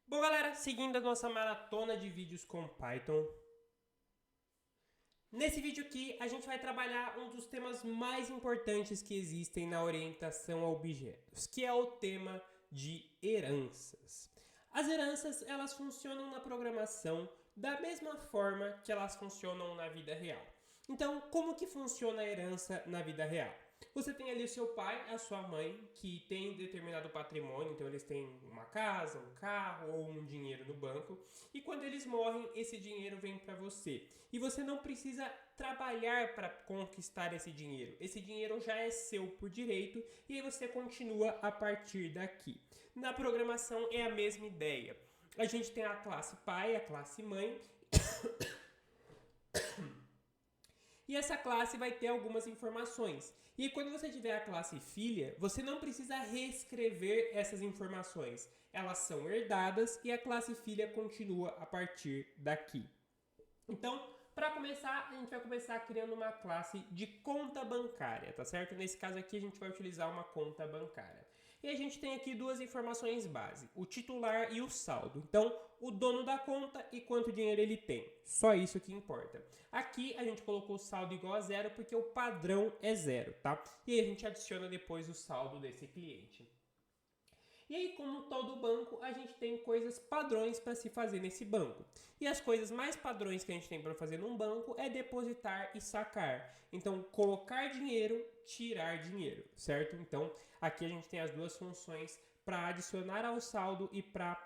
Bom, galera, seguindo a nossa maratona de vídeos com Python, nesse vídeo aqui a gente vai trabalhar um dos temas mais importantes que existem na orientação a objetos, que é o tema de heranças. As heranças, elas funcionam na programação da mesma forma que elas funcionam na vida real. Então, como que funciona a herança na vida real? Você tem ali o seu pai, a sua mãe, que tem determinado patrimônio, então eles têm uma casa, um carro ou um dinheiro no banco, e quando eles morrem, esse dinheiro vem para você. E você não precisa trabalhar para conquistar esse dinheiro. Esse dinheiro já é seu por direito e aí você continua a partir daqui. Na programação é a mesma ideia. A gente tem a classe pai, a classe mãe, e essa classe vai ter algumas informações. E quando você tiver a classe filha, você não precisa reescrever essas informações. Elas são herdadas e a classe filha continua a partir daqui. Então, para começar, a gente vai começar criando uma classe de conta bancária, tá certo? Nesse caso aqui, a gente vai utilizar uma conta bancária. E a gente tem aqui duas informações base, o titular e o saldo. Então, o dono da conta e quanto dinheiro ele tem. Só isso que importa. Aqui a gente colocou o saldo igual a zero porque o padrão é zero, tá? E aí a gente adiciona depois o saldo desse cliente. E aí, como todo banco, a gente tem coisas padrões para se fazer nesse banco. E as coisas mais padrões que a gente tem para fazer num banco é depositar e sacar. Então, colocar dinheiro, tirar dinheiro, certo? Então, aqui a gente tem as duas funções para adicionar ao saldo e para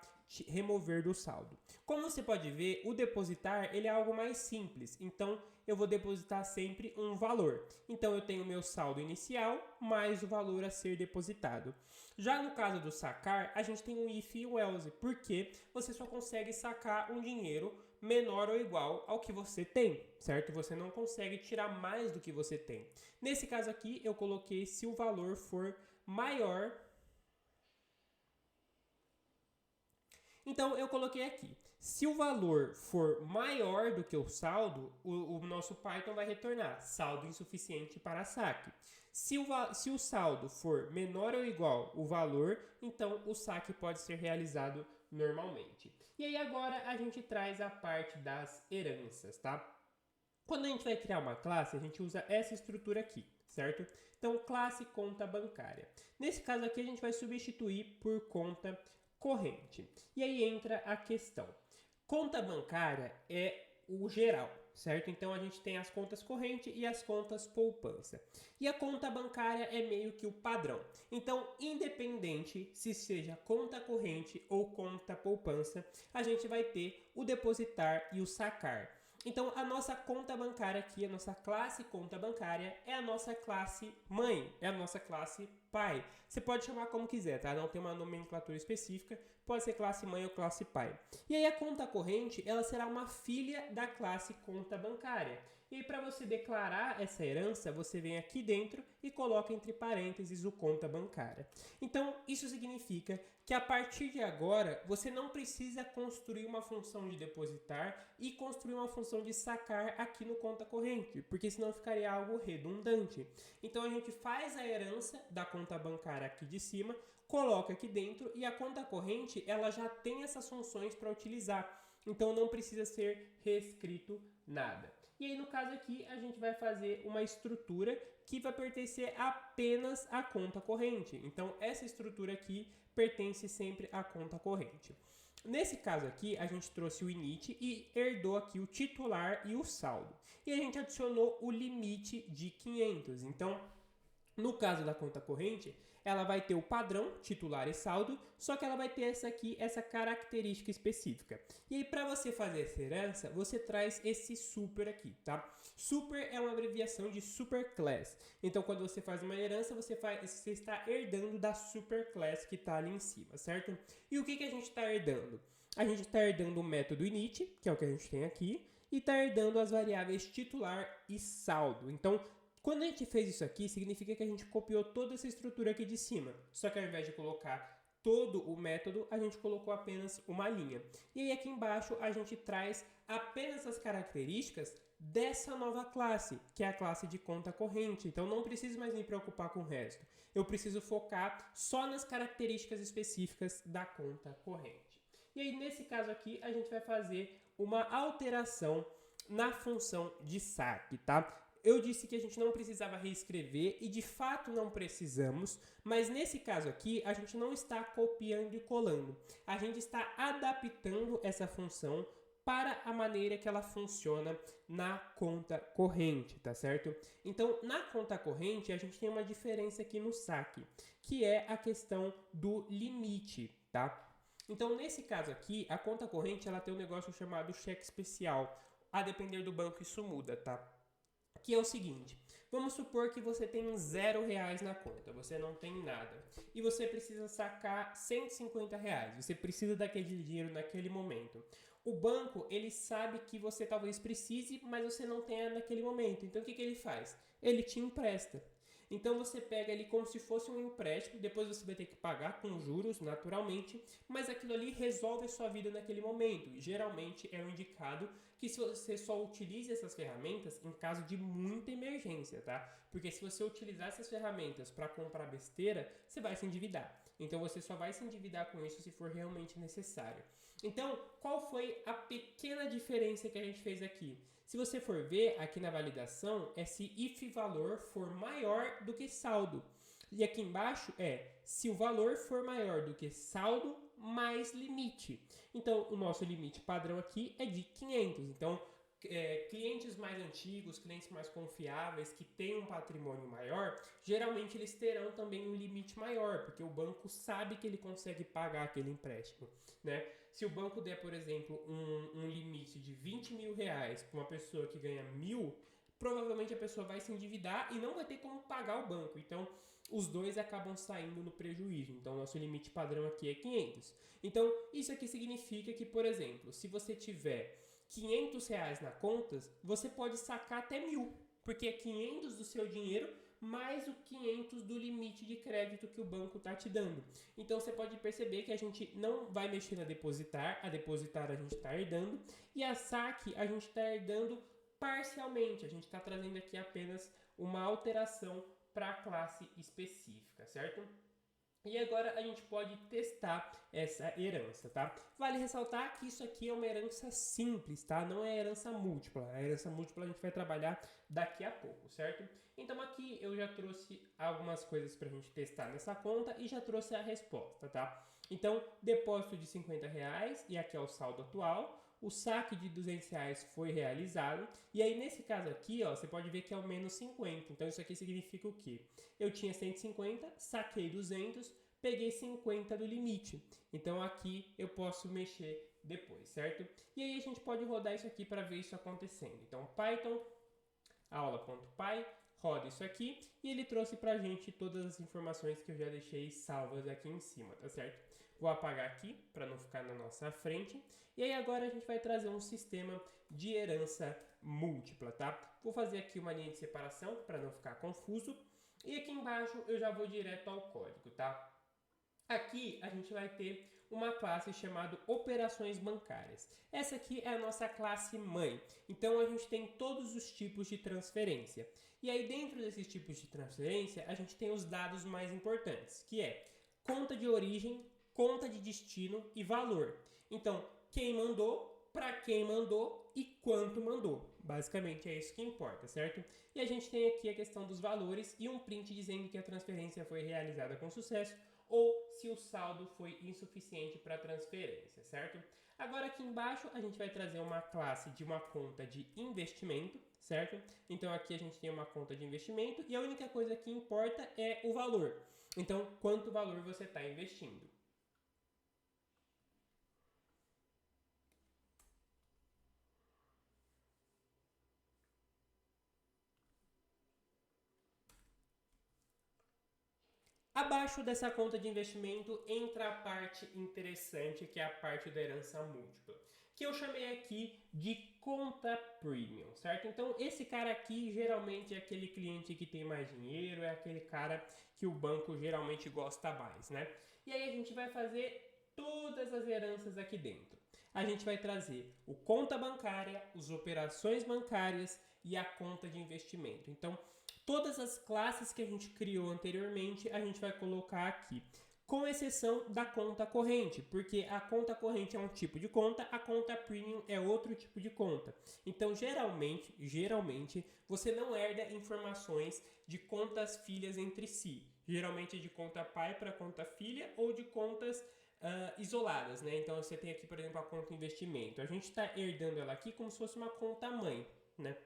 remover do saldo. Como você pode ver, o depositar ele é algo mais simples. Então, eu vou depositar sempre um valor. Então, eu tenho o meu saldo inicial mais o valor a ser depositado. Já no caso do sacar, a gente tem um if e o else, porque você só consegue sacar um dinheiro menor ou igual ao que você tem, certo? Você não consegue tirar mais do que você tem. Nesse caso aqui, eu coloquei se o valor for maior. Então eu coloquei aqui, se o valor for maior do que o saldo, o nosso Python vai retornar saldo insuficiente para saque. Se o saldo for menor ou igual o valor, então o saque pode ser realizado normalmente. E aí agora a gente traz a parte das heranças, tá? Quando a gente vai criar uma classe, a gente usa essa estrutura aqui, certo? Então, classe conta bancária. Nesse caso aqui, a gente vai substituir por conta corrente. E aí entra a questão. Conta bancária é o geral, certo? Então a gente tem as contas corrente e as contas poupança. E a conta bancária é meio que o padrão. Então, independente se seja conta corrente ou conta poupança, a gente vai ter o depositar e o sacar. Então, a nossa conta bancária aqui, a nossa classe conta bancária, é a nossa classe mãe, é a nossa classe pai. Você pode chamar como quiser, tá? Não tem uma nomenclatura específica, pode ser classe mãe ou classe pai. E aí a conta corrente, ela será uma filha da classe conta bancária. E aí, para você declarar essa herança, você vem aqui dentro e coloca entre parênteses o conta bancária. Então, isso significa que a partir de agora, você não precisa construir uma função de depositar e construir uma função de sacar aqui no conta corrente, porque senão ficaria algo redundante. Então, a gente faz a herança da conta bancária aqui de cima, coloca aqui dentro e a conta corrente, ela já tem essas funções para utilizar. Então, não precisa ser reescrito nada. E aí, no caso aqui, a gente vai fazer uma estrutura que vai pertencer apenas à conta corrente. Então, essa estrutura aqui pertence sempre à conta corrente. Nesse caso aqui, a gente trouxe o init e herdou aqui o titular e o saldo. E a gente adicionou o limite de 500. Então, no caso da conta corrente, ela vai ter o padrão, titular e saldo, só que ela vai ter essa característica específica. E aí, para você fazer essa herança, você traz esse super aqui, tá? Super é uma abreviação de superclass. Então, quando você faz uma herança, você está herdando da superclass que está ali em cima, certo? E o que a gente está herdando? A gente está herdando o método init, que é o que a gente tem aqui, e está herdando as variáveis titular e saldo. Então, quando a gente fez isso aqui, significa que a gente copiou toda essa estrutura aqui de cima. Só que ao invés de colocar todo o método, a gente colocou apenas uma linha. E aí aqui embaixo a gente traz apenas as características dessa nova classe, que é a classe de conta corrente. Então não preciso mais me preocupar com o resto. Eu preciso focar só nas características específicas da conta corrente. E E aí, nesse caso aqui, a gente vai fazer uma alteração na função de saque, tá? Eu disse que a gente não precisava reescrever e de fato não precisamos, mas nesse caso aqui a gente não está copiando e colando. A gente está adaptando essa função para a maneira que ela funciona na conta corrente, tá certo? Então, na conta corrente, a gente tem uma diferença aqui no saque, que é a questão do limite, tá? Então, nesse caso aqui, a conta corrente ela tem um negócio chamado cheque especial. A depender do banco, isso muda, tá? Que é o seguinte, vamos supor que você tem R$0 na conta, você não tem nada, e você precisa sacar R$150, você precisa daquele dinheiro naquele momento. O banco, ele sabe que você talvez precise, mas você não tenha naquele momento, então o que ele faz? Ele te empresta. Então você pega ali como se fosse um empréstimo, depois você vai ter que pagar com juros, naturalmente, mas aquilo ali resolve a sua vida naquele momento. Geralmente é o indicado que você só utilize essas ferramentas em caso de muita emergência, tá? Porque se você utilizar essas ferramentas para comprar besteira, você vai se endividar. Então você só vai se endividar com isso se for realmente necessário. Então, qual foi a pequena diferença que a gente fez aqui? Se você for ver aqui na validação, é se if valor for maior do que saldo. E aqui embaixo é se o valor for maior do que saldo mais limite. Então, o nosso limite padrão aqui é de 500. Então, clientes mais antigos, clientes mais confiáveis, que têm um patrimônio maior, geralmente eles terão também um limite maior, porque o banco sabe que ele consegue pagar aquele empréstimo, né? Se o banco der, por exemplo, um limite de R$20.000 para uma pessoa que ganha 1.000, provavelmente a pessoa vai se endividar e não vai ter como pagar o banco. Então, os dois acabam saindo no prejuízo. Então, nosso limite padrão aqui é 500. Então, isso aqui significa que, por exemplo, se você tiver R$500 na conta, você pode sacar até 1.000, porque é 500 do seu dinheiro mais o 500 do limite de crédito que o banco está te dando. Então você pode perceber que a gente não vai mexer na depositar, a depositar a gente está herdando, e a saque a gente está herdando parcialmente, a gente está trazendo aqui apenas uma alteração para a classe específica, certo? E agora a gente pode testar essa herança, tá? Vale ressaltar que isso aqui é uma herança simples, tá? Não é herança múltipla. A herança múltipla a gente vai trabalhar daqui a pouco, certo? Então aqui eu já trouxe algumas coisas pra gente testar nessa conta e já trouxe a resposta, tá? Então, depósito de R$50 e aqui é o saldo atual. O saque de R$200 foi realizado. E aí, nesse caso aqui, ó, você pode ver que é o menos 50. Então, isso aqui significa o quê? Eu tinha 150, saquei 200, peguei 50 do limite. Então, aqui eu posso mexer depois, certo? E aí, a gente pode rodar isso aqui para ver isso acontecendo. Então, Python, aula.py, roda isso aqui. E ele trouxe pra gente todas as informações que eu já deixei salvas aqui em cima, tá certo? Vou apagar aqui para não ficar na nossa frente. E aí agora a gente vai trazer um sistema de herança múltipla, tá? Vou fazer aqui uma linha de separação para não ficar confuso. E aqui embaixo eu já vou direto ao código, tá? Aqui a gente vai ter uma classe chamada operações bancárias. Essa aqui é a nossa classe mãe. Então a gente tem todos os tipos de transferência. E aí dentro desses tipos de transferência a gente tem os dados mais importantes, que é conta de origem, conta de destino e valor. Então, quem mandou, para quem mandou e quanto mandou. Basicamente é isso que importa, certo? E a gente tem aqui a questão dos valores e um print dizendo que a transferência foi realizada com sucesso ou se o saldo foi insuficiente para a transferência, certo? Agora aqui embaixo a gente vai trazer uma classe de uma conta de investimento, certo? Então aqui a gente tem uma conta de investimento e a única coisa que importa é o valor. Então, quanto valor você está investindo. Abaixo dessa conta de investimento entra a parte interessante, que é a parte da herança múltipla, que eu chamei aqui de conta premium, certo? Então, esse cara aqui geralmente é aquele cliente que tem mais dinheiro, é aquele cara que o banco geralmente gosta mais, né? E aí a gente vai fazer todas as heranças aqui dentro. A gente vai trazer o conta bancária, as operações bancárias e a conta de investimento. Então, todas as classes que a gente criou anteriormente, a gente vai colocar aqui. com exceção da conta corrente, porque a conta corrente é um tipo de conta, a conta premium é outro tipo de conta. Então, geralmente, você não herda informações de contas filhas entre si. Geralmente é de conta pai para conta filha ou de contas isoladas, né? Então, você tem aqui, por exemplo, a conta investimento. A gente está herdando ela aqui como se fosse uma conta mãe, né?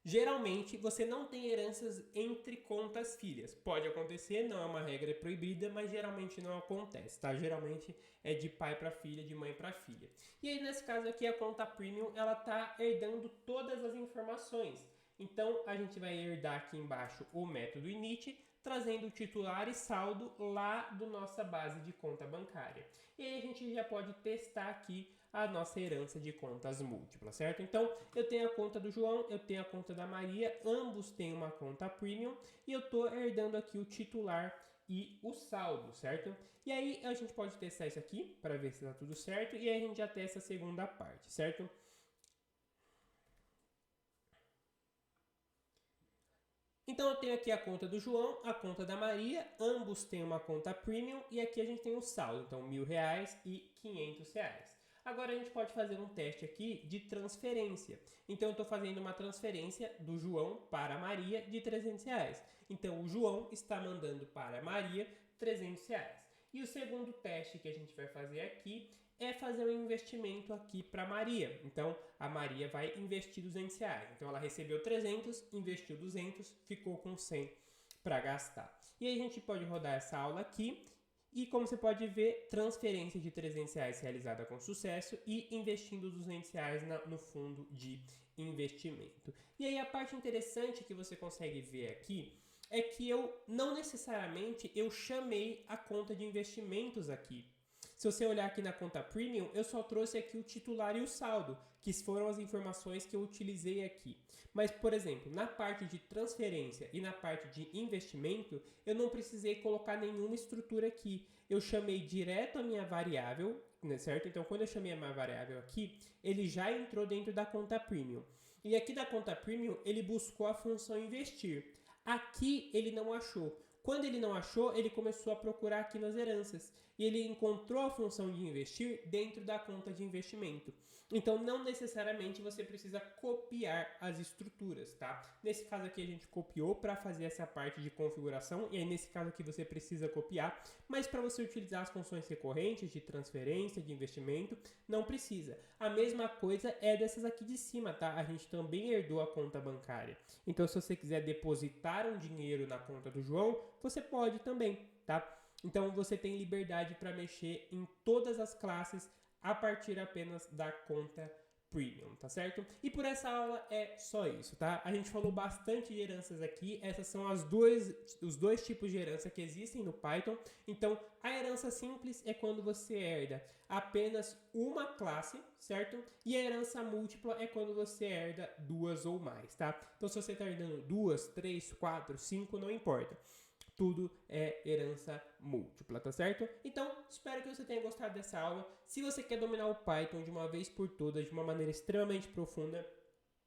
Geralmente, você não tem heranças entre contas filhas. Pode acontecer, não é uma regra proibida, mas geralmente não acontece, tá? Geralmente é de pai para filha, de mãe para filha. E aí, nesse caso aqui, a conta premium, ela tá herdando todas as informações. Então, a gente vai herdar aqui embaixo o método init, trazendo o titular e saldo lá da nossa base de conta bancária. E aí, a gente já pode testar aqui a nossa herança de contas múltiplas, certo? Então, eu tenho a conta do João, eu tenho a conta da Maria, ambos têm uma conta premium e eu estou herdando aqui o titular e o saldo, certo? E aí, a gente pode testar isso aqui para ver se está tudo certo e aí a gente já testa a segunda parte, certo? Então, eu tenho aqui a conta do João, a conta da Maria, ambos têm uma conta premium e aqui a gente tem o saldo, então R$1.000 e R$500. Agora a gente pode fazer um teste aqui de transferência. Então eu estou fazendo uma transferência do João para a Maria de R$300. Então o João está mandando para a Maria R$300. E o segundo teste que a gente vai fazer aqui é fazer um investimento aqui para Maria. Então a Maria vai investir R$200. Então ela recebeu 300, investiu 200, ficou com 100 para gastar. E aí a gente pode rodar essa aula aqui. E como você pode ver, transferência de R$300 realizada com sucesso e investindo R$200 no fundo de investimento. E aí a parte interessante que você consegue ver aqui é que eu não necessariamente eu chamei a conta de investimentos aqui. Se você olhar aqui na conta Premium, eu só trouxe aqui o titular e o saldo, que foram as informações que eu utilizei aqui. Mas, por exemplo, na parte de transferência e na parte de investimento, eu não precisei colocar nenhuma estrutura aqui. Eu chamei direto a minha variável, né, certo? Então, quando eu chamei a minha variável aqui, ele já entrou dentro da conta Premium. E aqui da conta Premium, ele buscou a função investir. Aqui, ele não achou. Quando ele não achou, ele começou a procurar aqui nas heranças. E ele encontrou a função de investir dentro da conta de investimento. Então, não necessariamente você precisa copiar as estruturas, tá? Nesse caso aqui, a gente copiou para fazer essa parte de configuração. E aí, nesse caso aqui, você precisa copiar. Mas para você utilizar as funções recorrentes de transferência, de investimento, não precisa. A mesma coisa é dessas aqui de cima, tá? A gente também herdou a conta bancária. Então, se você quiser depositar um dinheiro na conta do João, você pode também, tá? Então você tem liberdade para mexer em todas as classes a partir apenas da conta Premium, tá certo? E por essa aula é só isso, tá? A gente falou bastante de heranças aqui, essas são os dois tipos de herança que existem no Python. Então, a herança simples é quando você herda apenas uma classe, certo? E a herança múltipla é quando você herda duas ou mais, tá? Então, se você está herdando 2, 3, 4, 5, não importa. Tudo é herança múltipla, tá certo? Então, espero que você tenha gostado dessa aula. Se você quer dominar o Python de uma vez por todas, de uma maneira extremamente profunda,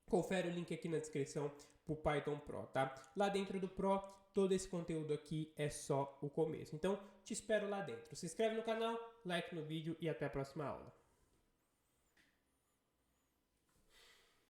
confere o link aqui na descrição pro Python Pro, tá? Lá dentro do Pro, todo esse conteúdo aqui é só o começo. Então, te espero lá dentro. Se inscreve no canal, like no vídeo e até a próxima aula.